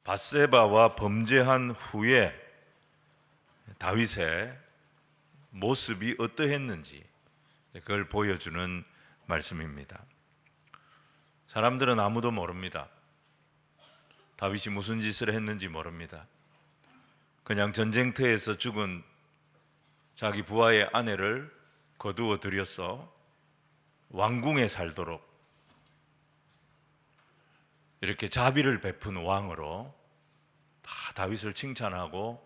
밧세바와 범죄한 후에 다윗의 모습이 어떠했는지 그걸 보여주는 말씀입니다. 사람들은 아무도 모릅니다. 다윗이 무슨 짓을 했는지 모릅니다. 그냥 전쟁터에서 죽은 자기 부하의 아내를 거두어 들여서 왕궁에 살도록 이렇게 자비를 베푼 왕으로 다 다윗을 칭찬하고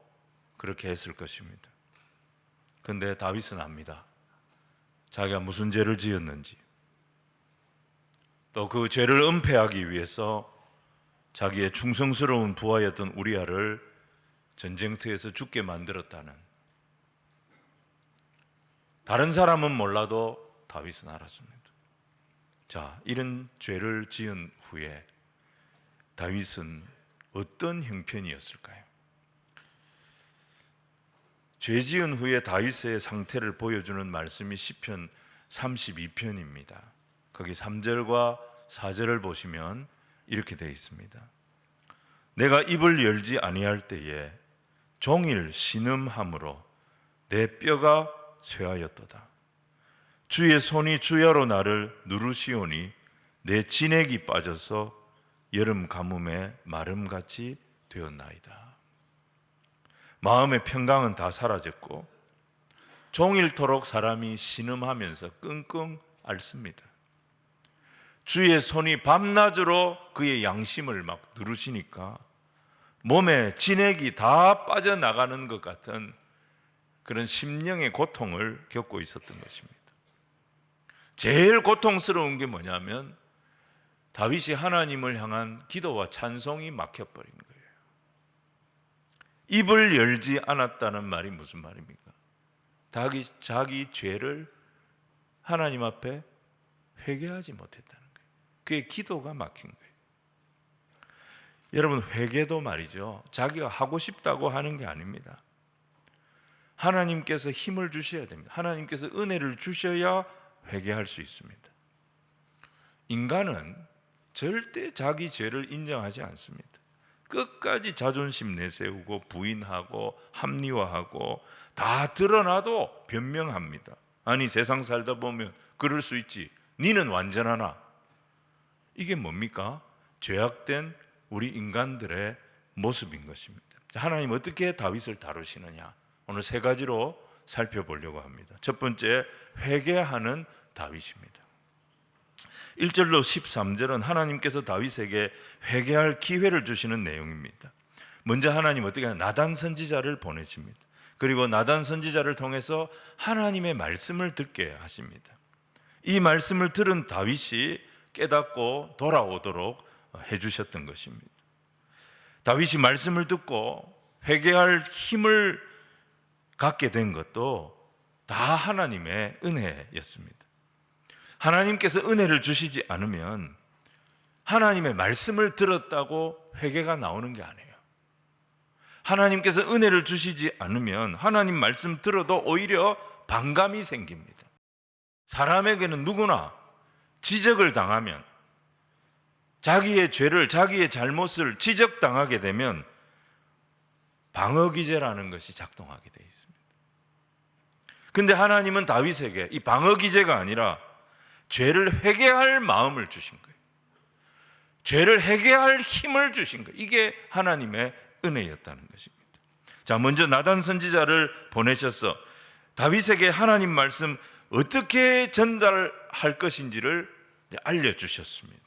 그렇게 했을 것입니다. 그런데 다윗은 압니다. 자기가 무슨 죄를 지었는지, 또 그 죄를 은폐하기 위해서 자기의 충성스러운 부하였던 우리아를 전쟁터에서 죽게 만들었다는, 다른 사람은 몰라도 다윗은 알았습니다. 자, 이런 죄를 지은 후에 다윗은 어떤 형편이었을까요? 죄 지은 후에 다윗의 상태를 보여주는 말씀이 시편 32편입니다. 거기 3절과 4절을 보시면 이렇게 되어 있습니다. 내가 입을 열지 아니할 때에 종일 신음함으로 내 뼈가 쇠하였도다. 주의 손이 주야로 나를 누르시오니 내 진액이 빠져서 여름 가뭄에 마름같이 되었나이다. 마음의 평강은 다 사라졌고 종일토록 사람이 신음하면서 끙끙 앓습니다. 주의 손이 밤낮으로 그의 양심을 막 누르시니까 몸에 진액이 다 빠져나가는 것 같은 그런 심령의 고통을 겪고 있었던 것입니다. 제일 고통스러운 게 뭐냐면 다윗이 하나님을 향한 기도와 찬송이 막혀버린 거예요. 입을 열지 않았다는 말이 무슨 말입니까? 자기 죄를 하나님 앞에 회개하지 못했다는 거예요. 그의 기도가 막힌 거예요. 여러분, 회개도 말이죠, 자기가 하고 싶다고 하는 게 아닙니다. 하나님께서 힘을 주셔야 됩니다. 하나님께서 은혜를 주셔야 회개할 수 있습니다. 인간은 절대 자기 죄를 인정하지 않습니다. 끝까지 자존심 내세우고 부인하고 합리화하고 다 드러나도 변명합니다. 아니, 세상 살다 보면 그럴 수 있지, 니는 완전하나. 이게 뭡니까? 죄악된 우리 인간들의 모습인 것입니다. 하나님 어떻게 다윗을 다루시느냐, 오늘 세 가지로 살펴보려고 합니다. 첫 번째, 회개하는 다윗입니다. 1절로 13절은 하나님께서 다윗에게 회개할 기회를 주시는 내용입니다. 먼저 하나님 어떻게 하냐, 나단 선지자를 보내십니다. 그리고 나단 선지자를 통해서 하나님의 말씀을 듣게 하십니다. 이 말씀을 들은 다윗이 깨닫고 돌아오도록 해주셨던 것입니다. 다윗이 말씀을 듣고 회개할 힘을 갖게 된 것도 다 하나님의 은혜였습니다. 하나님께서 은혜를 주시지 않으면 하나님의 말씀을 들었다고 회개가 나오는 게 아니에요. 하나님께서 은혜를 주시지 않으면 하나님 말씀 들어도 오히려 반감이 생깁니다. 사람에게는 누구나 지적을 당하면, 자기의 죄를, 자기의 잘못을 지적당하게 되면 방어기제라는 것이 작동하게 되어 있습니다. 근데 하나님은 다윗에게 이 방어기제가 아니라 죄를 회개할 마음을 주신 거예요. 죄를 회개할 힘을 주신 거예요. 이게 하나님의 은혜였다는 것입니다. 자, 먼저 나단 선지자를 보내셔서 다윗에게 하나님 말씀 어떻게 전달할 것인지를 알려주셨습니다.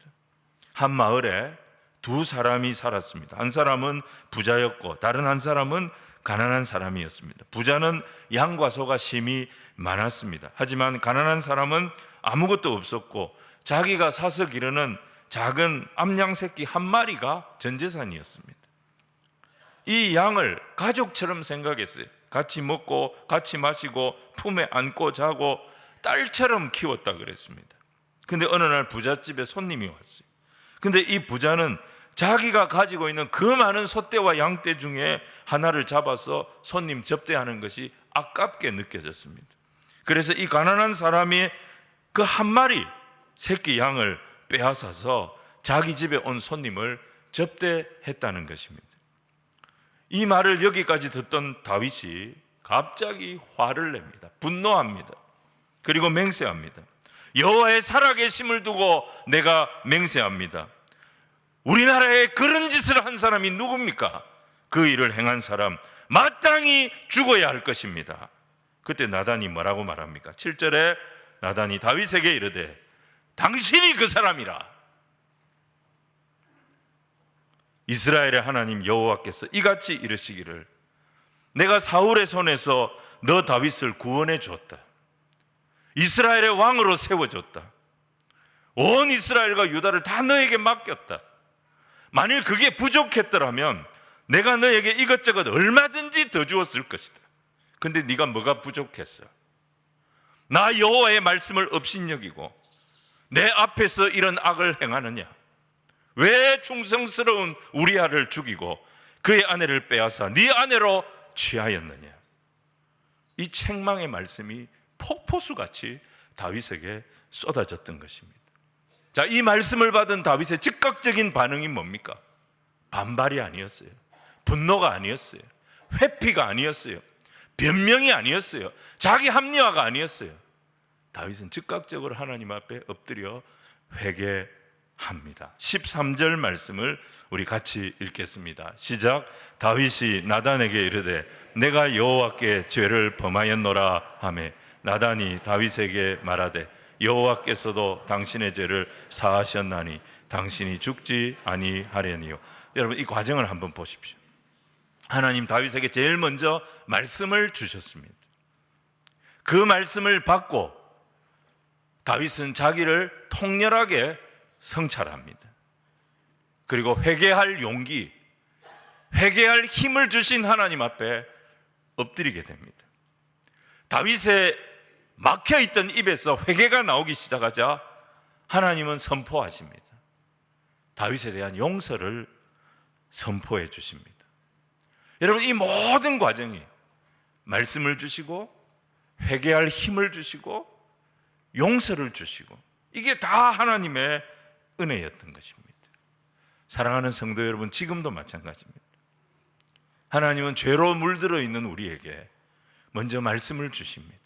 한 마을에 두 사람이 살았습니다. 한 사람은 부자였고 다른 한 사람은 가난한 사람이었습니다. 부자는 양과 소가 심히 많았습니다. 하지만 가난한 사람은 아무것도 없었고 자기가 사서 기르는 작은 암양 새끼 한 마리가 전 재산이었습니다. 이 양을 가족처럼 생각했어요. 같이 먹고 같이 마시고 품에 안고 자고 딸처럼 키웠다 그랬습니다. 근데 어느 날 부잣집에 손님이 왔어요. 근데 이 부자는 자기가 가지고 있는 그 많은 소떼와 양떼 중에 하나를 잡아서 손님 접대하는 것이 아깝게 느껴졌습니다. 그래서 이 가난한 사람이 그 한 마리 새끼 양을 빼앗아서 자기 집에 온 손님을 접대했다는 것입니다. 이 말을 여기까지 듣던 다윗이 갑자기 화를 냅니다. 분노합니다. 그리고 맹세합니다. 여호와의 살아계심을 두고 내가 맹세합니다. 우리나라에 그런 짓을 한 사람이 누굽니까? 그 일을 행한 사람 마땅히 죽어야 할 것입니다. 그때 나단이 뭐라고 말합니까? 7절에 나단이 다윗에게 이르되 당신이 그 사람이라. 이스라엘의 하나님 여호와께서 이같이 이르시기를 내가 사울의 손에서 너 다윗을 구원해 줬다. 이스라엘의 왕으로 세워줬다. 온 이스라엘과 유다를 다 너에게 맡겼다. 만일 그게 부족했더라면 내가 너에게 이것저것 얼마든지 더 주었을 것이다. 근데 네가 뭐가 부족했어? 나 여호와의 말씀을 업신여기고 내 앞에서 이런 악을 행하느냐? 왜 충성스러운 우리아를 죽이고 그의 아내를 빼앗아 네 아내로 취하였느냐? 이 책망의 말씀이 폭포수같이 다윗에게 쏟아졌던 것입니다. 자, 이 말씀을 받은 다윗의 즉각적인 반응이 뭡니까? 반발이 아니었어요. 분노가 아니었어요. 회피가 아니었어요. 변명이 아니었어요. 자기 합리화가 아니었어요. 다윗은 즉각적으로 하나님 앞에 엎드려 회개합니다. 13절 말씀을 우리 같이 읽겠습니다. 시작. 다윗이 나단에게 이르되 내가 여호와께 죄를 범하였노라 하매 나단이 다윗에게 말하되 여호와께서도 당신의 죄를 사하셨나니 당신이 죽지 아니하려니요. 여러분, 이 과정을 한번 보십시오. 하나님 다윗에게 제일 먼저 말씀을 주셨습니다. 그 말씀을 받고 다윗은 자기를 통렬하게 성찰합니다. 그리고 회개할 용기, 회개할 힘을 주신 하나님 앞에 엎드리게 됩니다. 다윗의 막혀있던 입에서 회개가 나오기 시작하자 하나님은 선포하십니다. 다윗에 대한 용서를 선포해 주십니다. 여러분, 이 모든 과정이 말씀을 주시고 회개할 힘을 주시고 용서를 주시고 이게 다 하나님의 은혜였던 것입니다. 사랑하는 성도 여러분, 지금도 마찬가지입니다. 하나님은 죄로 물들어 있는 우리에게 먼저 말씀을 주십니다.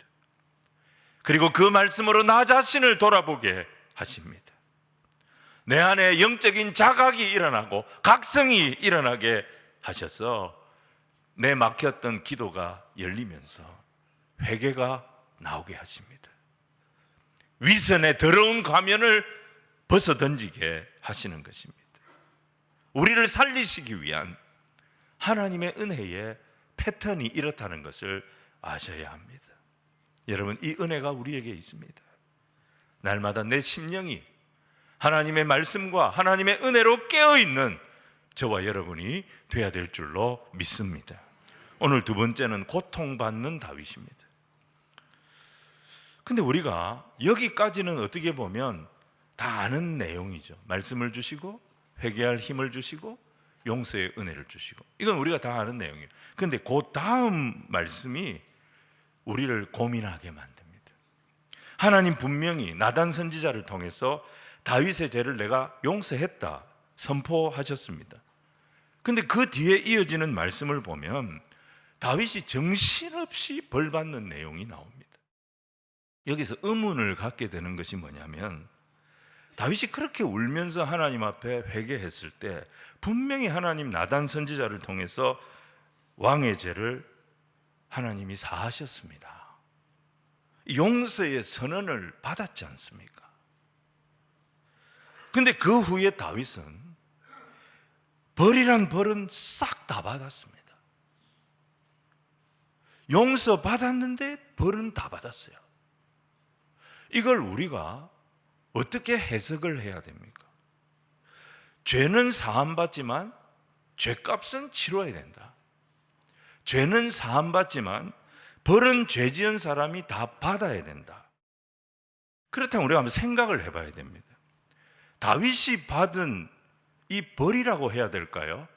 그리고 그 말씀으로 나 자신을 돌아보게 하십니다. 내 안에 영적인 자각이 일어나고 각성이 일어나게 하셔서 내 막혔던 기도가 열리면서 회개가 나오게 하십니다. 위선의 더러운 가면을 벗어던지게 하시는 것입니다. 우리를 살리시기 위한 하나님의 은혜의 패턴이 이렇다는 것을 아셔야 합니다. 여러분, 이 은혜가 우리에게 있습니다. 날마다 내 심령이 하나님의 말씀과 하나님의 은혜로 깨어있는 저와 여러분이 되어야 될 줄로 믿습니다. 오늘 두 번째는 고통받는 다윗입니다. 근데 우리가 여기까지는 어떻게 보면 다 아는 내용이죠. 말씀을 주시고 회개할 힘을 주시고 용서의 은혜를 주시고, 이건 우리가 다 아는 내용이에요. 근데 그 다음 말씀이 우리를 고민하게 만듭니다. 하나님 분명히 나단 선지자를 통해서 다윗의 죄를 내가 용서했다 선포하셨습니다. 근데 그 뒤에 이어지는 말씀을 보면 다윗이 정신없이 벌받는 내용이 나옵니다. 여기서 의문을 갖게 되는 것이 뭐냐면, 다윗이 그렇게 울면서 하나님 앞에 회개했을 때 분명히 하나님 나단 선지자를 통해서 왕의 죄를 하나님이 사하셨습니다. 용서의 선언을 받았지 않습니까? 근데 그 후에 다윗은 벌이란 벌은 싹 다 받았습니다. 용서 받았는데 벌은 다 받았어요. 이걸 우리가 어떻게 해석을 해야 됩니까? 죄는 사함받지만 죄값은 치러야 된다. 죄는 사함받지만 벌은 죄 지은 사람이 다 받아야 된다. 그렇다면 우리가 한번 생각을 해봐야 됩니다. 다윗이 받은 이 벌이라고 해야 될까요?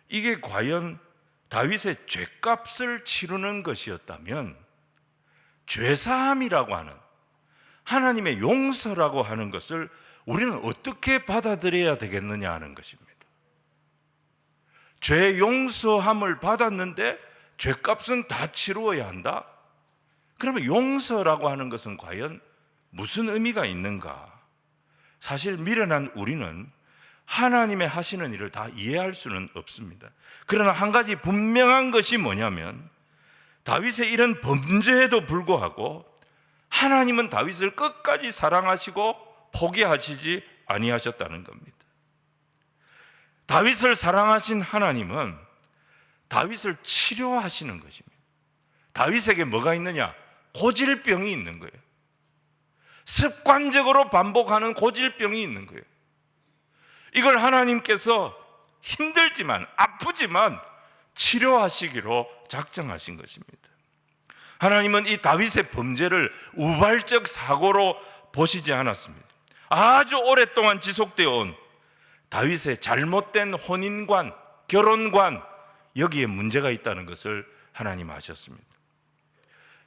이게 과연 다윗의 죄값을 치르는 것이었다면 죄사함이라고 하는 하나님의 용서라고 하는 것을 우리는 어떻게 받아들여야 되겠느냐 하는 것입니다. 죄 용서함을 받았는데 죄값은 다 치루어야 한다? 그러면 용서라고 하는 것은 과연 무슨 의미가 있는가? 사실 미련한 우리는 하나님의 하시는 일을 다 이해할 수는 없습니다. 그러나 한 가지 분명한 것이 뭐냐면 다윗의 이런 범죄에도 불구하고 하나님은 다윗을 끝까지 사랑하시고 포기하시지 아니하셨다는 겁니다. 다윗을 사랑하신 하나님은 다윗을 치료하시는 것입니다. 다윗에게 뭐가 있느냐? 고질병이 있는 거예요. 습관적으로 반복하는 고질병이 있는 거예요. 이걸 하나님께서 힘들지만 아프지만 치료하시기로 작정하신 것입니다. 하나님은 이 다윗의 범죄를 우발적 사고로 보시지 않았습니다. 아주 오랫동안 지속되어 온 다윗의 잘못된 혼인관, 결혼관, 여기에 문제가 있다는 것을 하나님 아셨습니다.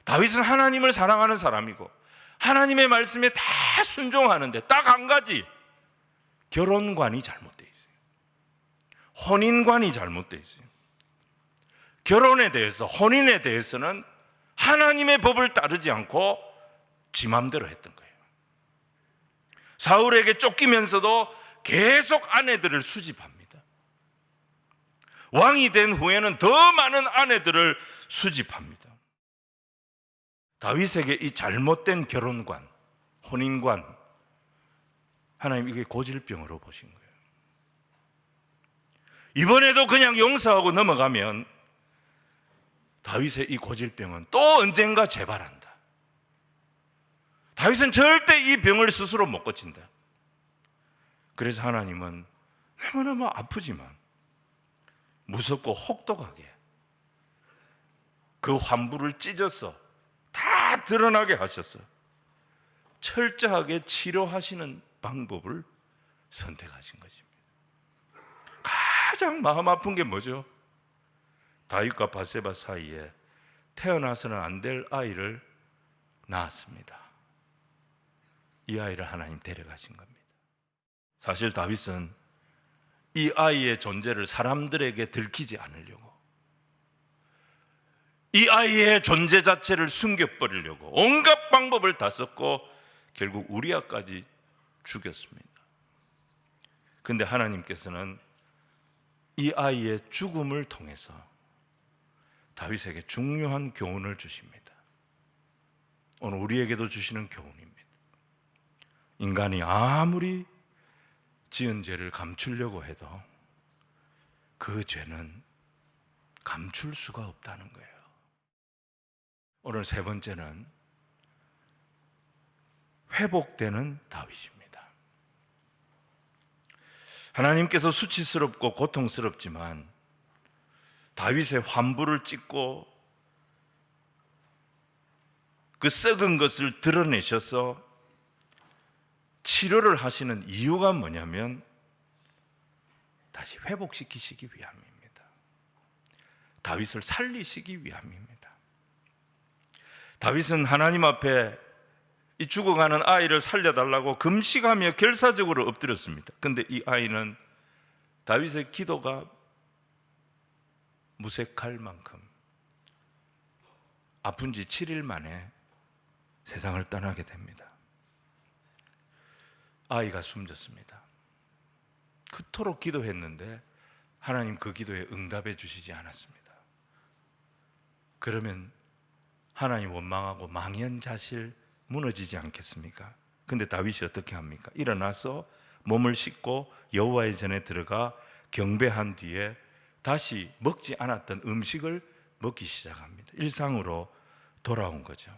다윗은 하나님을 사랑하는 사람이고 하나님의 말씀에 다 순종하는데 딱 한 가지, 결혼관이 잘못되어 있어요. 혼인관이 잘못되어 있어요. 결혼에 대해서, 혼인에 대해서는 하나님의 법을 따르지 않고 지 맘대로 했던 거예요. 사울에게 쫓기면서도 계속 아내들을 수집합니다. 왕이 된 후에는 더 많은 아내들을 수집합니다. 다윗에게 이 잘못된 결혼관, 혼인관, 하나님 이게 고질병으로 보신 거예요. 이번에도 그냥 용서하고 넘어가면 다윗의 이 고질병은 또 언젠가 재발한다. 다윗은 절대 이 병을 스스로 못 고친다. 그래서 하나님은 너무너무 아프지만 무섭고 혹독하게 그 환부를 찢어서 다 드러나게 하셔서 철저하게 치료하시는 방법을 선택하신 것입니다. 가장 마음 아픈 게 뭐죠? 다윗과 바세바 사이에 태어나서는 안 될 아이를 낳았습니다. 이 아이를 하나님 데려가신 겁니다. 사실 다윗은 이 아이의 존재를 사람들에게 들키지 않으려고, 이 아이의 존재 자체를 숨겨버리려고 온갖 방법을 다 썼고 결국 우리아까지 죽였습니다. 그런데 하나님께서는 이 아이의 죽음을 통해서 다윗에게 중요한 교훈을 주십니다. 오늘 우리에게도 주시는 교훈입니다. 인간이 아무리 지은 죄를 감추려고 해도 그 죄는 감출 수가 없다는 거예요. 오늘 세 번째는 회복되는 다윗입니다. 하나님께서 수치스럽고 고통스럽지만 다윗의 환부를 찢고 그 썩은 것을 드러내셔서 치료를 하시는 이유가 뭐냐면 다시 회복시키시기 위함입니다. 다윗을 살리시기 위함입니다. 다윗은 하나님 앞에 이 죽어가는 아이를 살려달라고 금식하며 결사적으로 엎드렸습니다. 그런데 이 아이는 다윗의 기도가 무색할 만큼 아픈 지 7일 만에 세상을 떠나게 됩니다. 아이가 숨졌습니다. 그토록 기도했는데 하나님 그 기도에 응답해 주시지 않았습니다. 그러면 하나님 원망하고 망연자실 무너지지 않겠습니까? 근데 다윗이 어떻게 합니까? 일어나서 몸을 씻고 여호와의 전에 들어가 경배한 뒤에 다시 먹지 않았던 음식을 먹기 시작합니다. 일상으로 돌아온 거죠.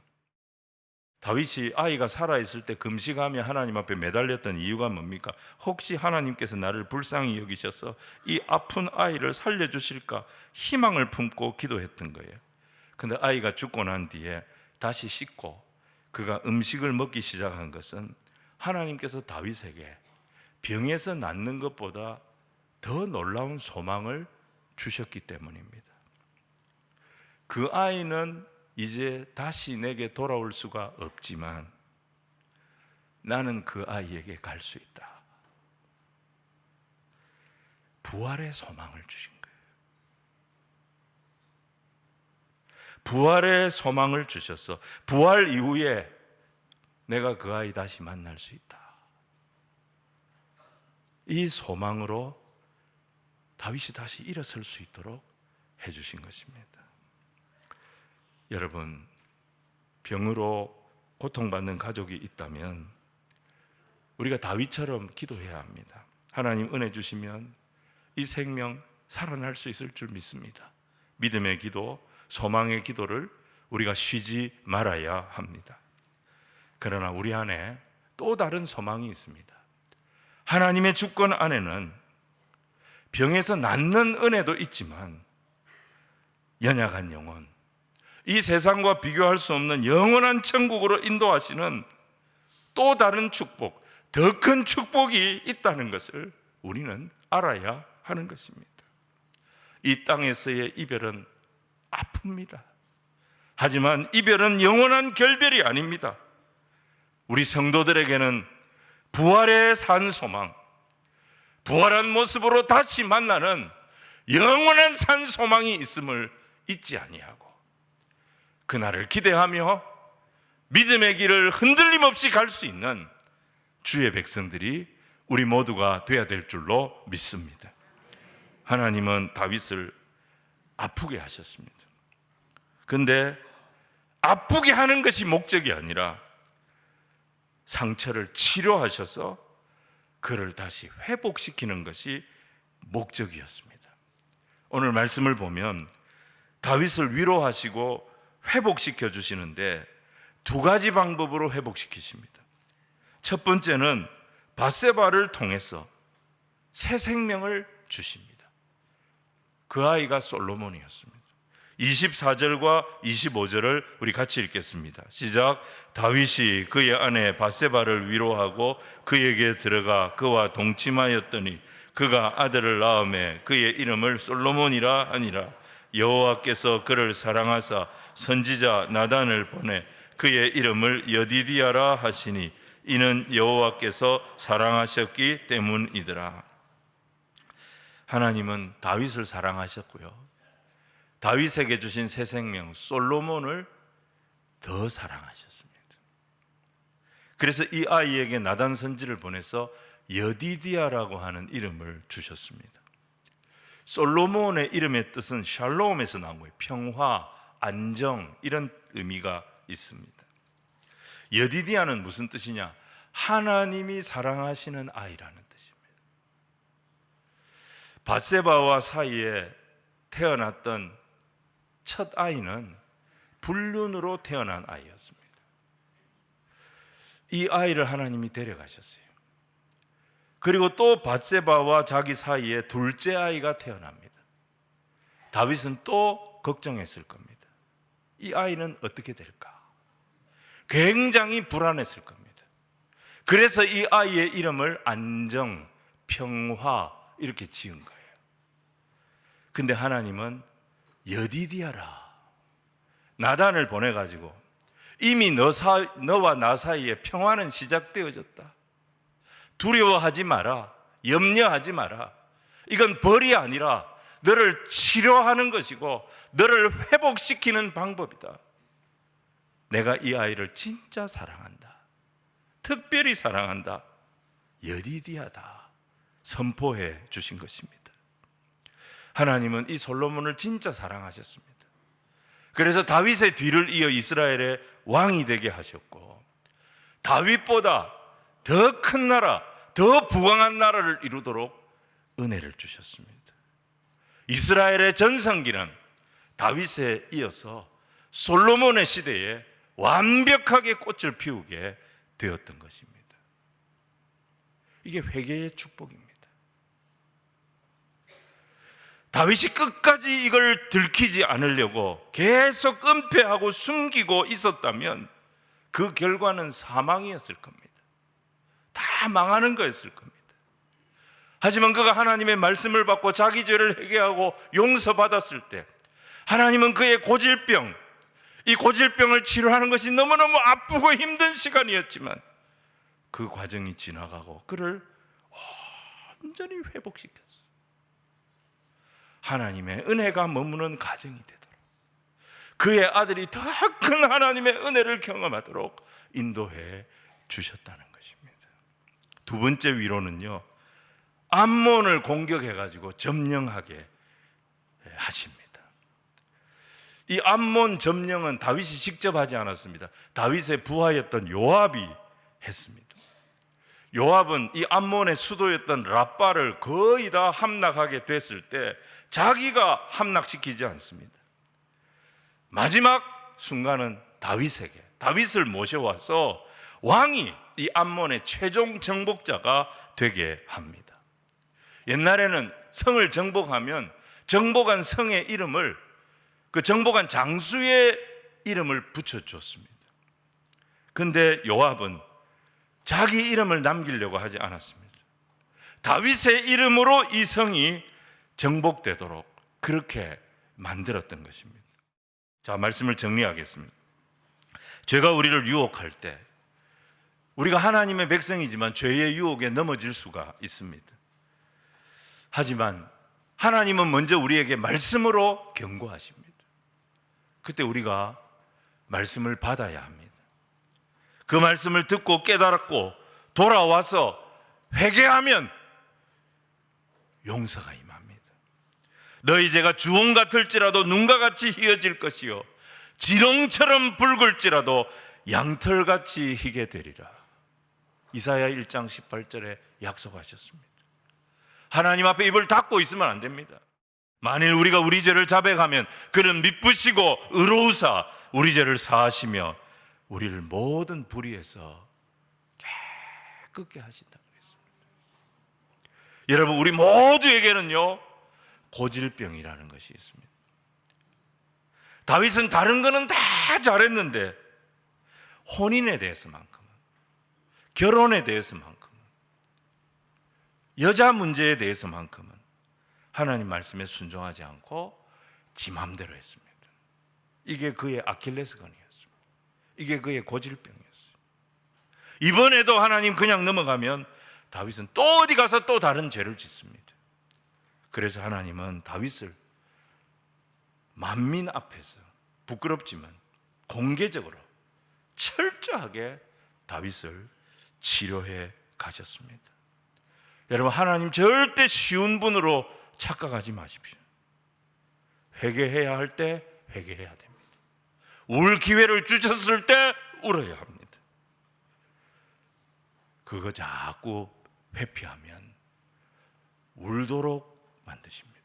다윗이 아이가 살아있을 때 금식하며 하나님 앞에 매달렸던 이유가 뭡니까? 혹시 하나님께서 나를 불쌍히 여기셔서 이 아픈 아이를 살려주실까 희망을 품고 기도했던 거예요. 근데 아이가 죽고 난 뒤에 다시 씻고 그가 음식을 먹기 시작한 것은 하나님께서 다윗에게 병에서 낫는 것보다 더 놀라운 소망을 주셨기 때문입니다. 그 아이는 이제 다시 내게 돌아올 수가 없지만 나는 그 아이에게 갈 수 있다. 부활의 소망을 주신 거예요. 부활의 소망을 주셔서 부활 이후에 내가 그 아이 다시 만날 수 있다. 이 소망으로 다윗이 다시 일어설 수 있도록 해주신 것입니다. 여러분, 병으로 고통받는 가족이 있다면 우리가 다윗처럼 기도해야 합니다. 하나님 은혜 주시면 이 생명 살아날 수 있을 줄 믿습니다. 믿음의 기도, 소망의 기도를 우리가 쉬지 말아야 합니다. 그러나 우리 안에 또 다른 소망이 있습니다. 하나님의 주권 안에는 병에서 낫는 은혜도 있지만 연약한 영혼, 이 세상과 비교할 수 없는 영원한 천국으로 인도하시는 또 다른 축복, 더 큰 축복이 있다는 것을 우리는 알아야 하는 것입니다. 이 땅에서의 이별은 아픕니다. 하지만 이별은 영원한 결별이 아닙니다. 우리 성도들에게는 부활의 산 소망, 부활한 모습으로 다시 만나는 영원한 산 소망이 있음을 잊지 아니하고 그날을 기대하며 믿음의 길을 흔들림 없이 갈 수 있는 주의 백성들이 우리 모두가 되어야 될 줄로 믿습니다. 하나님은 다윗을 아프게 하셨습니다. 그런데 아프게 하는 것이 목적이 아니라 상처를 치료하셔서 그를 다시 회복시키는 것이 목적이었습니다. 오늘 말씀을 보면 다윗을 위로하시고 회복시켜 주시는데 두 가지 방법으로 회복시키십니다. 첫 번째는 밧세바를 통해서 새 생명을 주십니다. 그 아이가 솔로몬이었습니다. 24절과 25절을 우리 같이 읽겠습니다. 시작. 다윗이 그의 아내 밧세바를 위로하고 그에게 들어가 그와 동침하였더니 그가 아들을 낳음에 그의 이름을 솔로몬이라 하니라. 여호와께서 그를 사랑하사 선지자 나단을 보내 그의 이름을 여디디아라 하시니 이는 여호와께서 사랑하셨기 때문이더라. 하나님은 다윗을 사랑하셨고요, 다윗에게 주신 새 생명 솔로몬을 더 사랑하셨습니다. 그래서 이 아이에게 나단 선지를 보내서 여디디아라고 하는 이름을 주셨습니다. 솔로몬의 이름의 뜻은 샬롬에서 나온 거예요. 평화, 안정, 이런 의미가 있습니다. 여디디아는 무슨 뜻이냐? 하나님이 사랑하시는 아이라는 뜻입니다. 밧세바와 사이에 태어났던 첫 아이는 불륜으로 태어난 아이였습니다. 이 아이를 하나님이 데려가셨어요. 그리고 또 밧세바와 자기 사이에 둘째 아이가 태어납니다. 다윗은 또 걱정했을 겁니다. 이 아이는 어떻게 될까? 굉장히 불안했을 겁니다. 그래서 이 아이의 이름을 안정, 평화 이렇게 지은 거예요. 근데 하나님은 여디디아라, 나단을 보내가지고 이미 너와 나 사이에 평화는 시작되어졌다. 두려워하지 마라, 염려하지 마라. 이건 벌이 아니라 너를 치료하는 것이고 너를 회복시키는 방법이다. 내가 이 아이를 진짜 사랑한다, 특별히 사랑한다, 여디디아다 선포해 주신 것입니다. 하나님은 이 솔로몬을 진짜 사랑하셨습니다. 그래서 다윗의 뒤를 이어 이스라엘의 왕이 되게 하셨고 다윗보다 더 큰 나라, 더 부강한 나라를 이루도록 은혜를 주셨습니다. 이스라엘의 전성기는 다윗에 이어서 솔로몬의 시대에 완벽하게 꽃을 피우게 되었던 것입니다. 이게 회개의 축복입니다. 다윗이 끝까지 이걸 들키지 않으려고 계속 은폐하고 숨기고 있었다면 그 결과는 사망이었을 겁니다. 다 망하는 거였을 겁니다. 하지만 그가 하나님의 말씀을 받고 자기 죄를 회개하고 용서받았을 때 하나님은 그의 고질병, 이 고질병을 치료하는 것이 너무너무 아프고 힘든 시간이었지만 그 과정이 지나가고 그를 완전히 회복시켰어요. 하나님의 은혜가 머무는 가정이 되도록, 그의 아들이 더 큰 하나님의 은혜를 경험하도록 인도해 주셨다는 것입니다. 두 번째 위로는요, 암몬을 공격해 가지고 점령하게 하십니다. 이 암몬 점령은 다윗이 직접 하지 않았습니다. 다윗의 부하였던 요압이 했습니다. 요압은 이 암몬의 수도였던 랍바를 거의 다 함락하게 됐을 때 자기가 함락시키지 않습니다. 마지막 순간은 다윗을 모셔와서 왕이 이 암몬의 최종 정복자가 되게 합니다. 옛날에는 성을 정복하면 정복한 성의 이름을, 그 정복한 장수의 이름을 붙여줬습니다. 그런데 요압은 자기 이름을 남기려고 하지 않았습니다. 다윗의 이름으로 이 성이 정복되도록 그렇게 만들었던 것입니다. 자, 말씀을 정리하겠습니다. 죄가 우리를 유혹할 때 우리가 하나님의 백성이지만 죄의 유혹에 넘어질 수가 있습니다. 하지만 하나님은 먼저 우리에게 말씀으로 경고하십니다. 그때 우리가 말씀을 받아야 합니다. 그 말씀을 듣고 깨달았고 돌아와서 회개하면 용서가 임합니다. 너희 죄가 주홍 같을지라도 눈과 같이 희어질 것이요 지렁처럼 붉을지라도 양털같이 희게 되리라. 이사야 1장 18절에 약속하셨습니다. 하나님 앞에 입을 닫고 있으면 안 됩니다. 만일 우리가 우리 죄를 자백하면 그는 미쁘시고 의로우사 우리 죄를 사하시며 우리를 모든 불의에서 깨끗게 하신다고 했습니다. 여러분, 우리 모두에게는요 고질병이라는 것이 있습니다. 다윗은 다른 거는 다 잘했는데 혼인에 대해서만큼은, 결혼에 대해서만큼은, 여자 문제에 대해서만큼은 하나님 말씀에 순종하지 않고 지 맘대로 했습니다. 이게 그의 아킬레스건이었습니다. 이게 그의 고질병이었어요. 이번에도 하나님 그냥 넘어가면 다윗은 또 어디 가서 또 다른 죄를 짓습니다. 그래서 하나님은 다윗을 만민 앞에서 부끄럽지만 공개적으로 철저하게 다윗을 치료해 가셨습니다. 여러분, 하나님 절대 쉬운 분으로 착각하지 마십시오. 회개해야 할 때 회개해야 됩니다. 울 기회를 주셨을 때 울어야 합니다. 그거 자꾸 회피하면 울도록 만드십니다.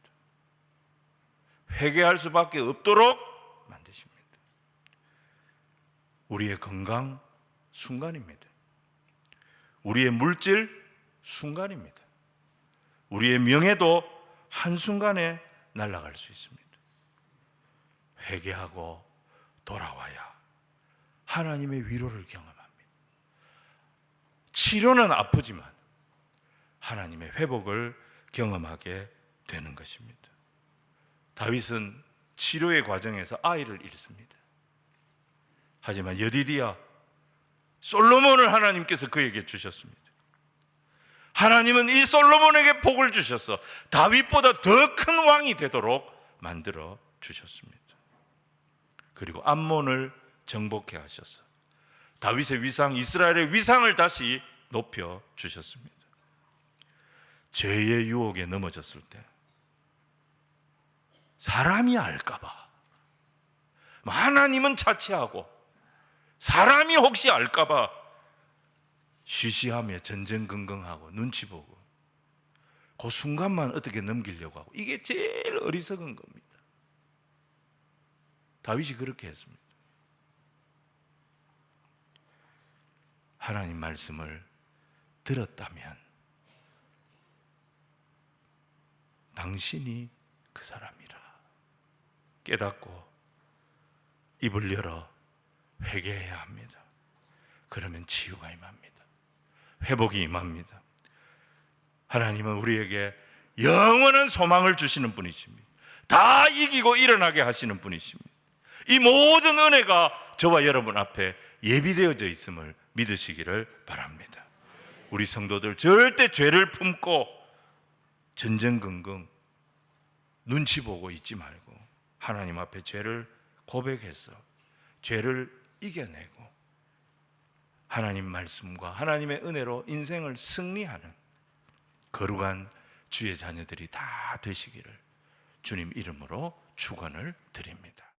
회개할 수밖에 없도록 만드십니다. 우리의 건강 순간입니다. 우리의 물질 순간입니다. 우리의 명예도 한순간에 날아갈 수 있습니다. 회개하고 돌아와야 하나님의 위로를 경험합니다. 치료는 아프지만 하나님의 회복을 경험하게 되는 것입니다. 다윗은 치료의 과정에서 아이를 잃습니다. 하지만 여디디야, 솔로몬을 하나님께서 그에게 주셨습니다. 하나님은 이 솔로몬에게 복을 주셔서 다윗보다 더 큰 왕이 되도록 만들어 주셨습니다. 그리고 암몬을 정복해 하셔서 다윗의 위상, 이스라엘의 위상을 다시 높여 주셨습니다. 죄의 유혹에 넘어졌을 때 사람이 알까봐, 하나님은 차치하고 사람이 혹시 알까봐 쉬쉬하며 전전긍긍하고 눈치 보고 그 순간만 어떻게 넘기려고 하고, 이게 제일 어리석은 겁니다. 다윗이 그렇게 했습니다. 하나님 말씀을 들었다면 당신이 그 사람이라 깨닫고 입을 열어 회개해야 합니다. 그러면 치유가 임합니다. 회복이 임합니다. 하나님은 우리에게 영원한 소망을 주시는 분이십니다. 다 이기고 일어나게 하시는 분이십니다. 이 모든 은혜가 저와 여러분 앞에 예비되어져 있음을 믿으시기를 바랍니다. 우리 성도들 절대 죄를 품고 전전긍긍 눈치 보고 있지 말고 하나님 앞에 죄를 고백해서 죄를 이겨내고 하나님 말씀과 하나님의 은혜로 인생을 승리하는 거룩한 주의 자녀들이 다 되시기를 주님 이름으로 축원을 드립니다.